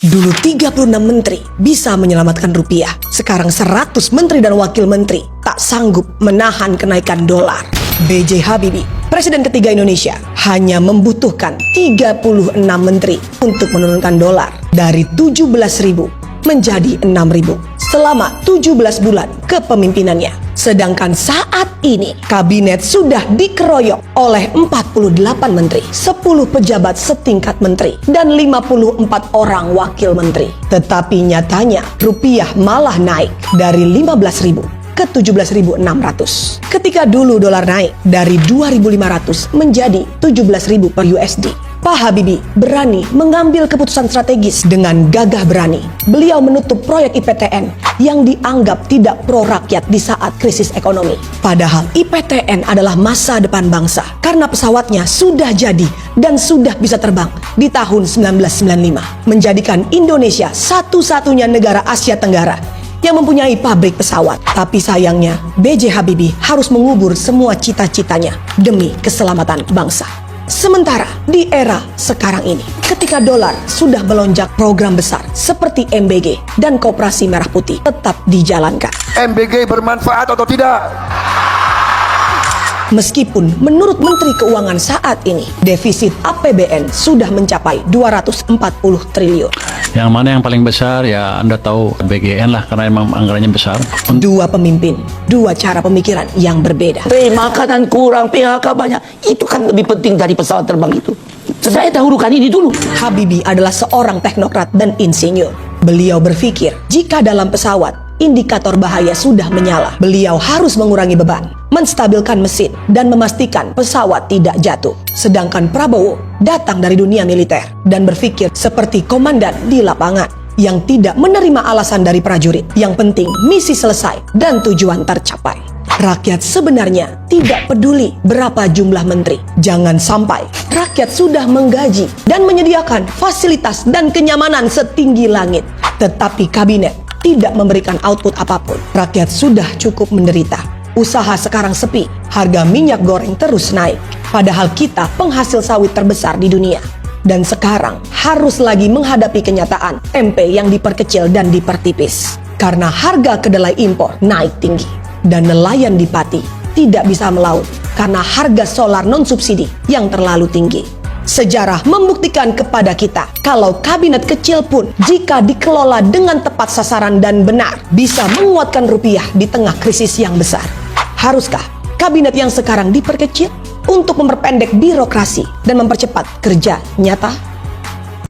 Dulu 36 menteri bisa menyelamatkan rupiah. Sekarang 100 menteri dan wakil menteri tak sanggup menahan kenaikan dolar. B.J. Habibie, Presiden ketiga Indonesia, hanya membutuhkan 36 menteri untuk menurunkan dolar dari 17.000 menjadi 6.000 selama 17 bulan kepemimpinannya. Sedangkan saat ini kabinet sudah dikeroyok oleh 48 menteri, 10 pejabat setingkat menteri, dan 54 orang wakil menteri. Tetapi nyatanya rupiah malah naik dari 15.000 ke 17.600. Ketika dulu dolar naik dari 2.500 menjadi 17.000 per USD. Pak Habibie berani mengambil keputusan strategis dengan gagah berani. Beliau menutup proyek IPTN yang dianggap tidak pro rakyat di saat krisis ekonomi. Padahal IPTN adalah masa depan bangsa karena pesawatnya sudah jadi dan sudah bisa terbang di tahun 1995. Menjadikan Indonesia satu-satunya negara Asia Tenggara yang mempunyai pabrik pesawat. Tapi sayangnya B.J. Habibie harus mengubur semua cita-citanya demi keselamatan bangsa. Sementara di era sekarang ini, ketika dolar sudah melonjak, program besar seperti MBG dan Koperasi Merah Putih tetap dijalankan. MBG bermanfaat atau tidak? Meskipun menurut Menteri Keuangan saat ini, defisit APBN sudah mencapai 240 triliun. Yang mana yang paling besar ya Anda tahu BGN lah, karena emang anggarannya besar. Dua pemimpin, dua cara pemikiran yang berbeda. Makanan kurang, PHK banyak. Itu kan lebih penting dari pesawat terbang itu. Saya dahulukan ini dulu. Habibie adalah seorang teknokrat dan insinyur. Beliau berpikir, jika dalam pesawat indikator bahaya sudah menyala, beliau harus mengurangi beban, menstabilkan mesin, dan memastikan pesawat tidak jatuh. Sedangkan Prabowo datang dari dunia militer dan berpikir seperti komandan di lapangan yang tidak menerima alasan dari prajurit. Yang penting misi selesai dan tujuan tercapai. Rakyat sebenarnya tidak peduli berapa jumlah menteri. Jangan sampai rakyat sudah menggaji dan menyediakan fasilitas dan kenyamanan setinggi langit, tetapi kabinet tidak memberikan output apapun. Rakyat sudah cukup menderita. Usaha sekarang sepi, harga minyak goreng terus naik. Padahal kita penghasil sawit terbesar di dunia. Dan sekarang harus lagi menghadapi kenyataan tempe yang diperkecil dan dipertipis. Karena harga kedelai impor naik tinggi. Dan nelayan di Pati tidak bisa melaut karena harga solar non-subsidi yang terlalu tinggi. Sejarah membuktikan kepada kita kalau kabinet kecil pun jika dikelola dengan tepat sasaran dan benar bisa menguatkan rupiah di tengah krisis yang besar. Haruskah kabinet yang sekarang diperkecil untuk memperpendek birokrasi dan mempercepat kerja nyata?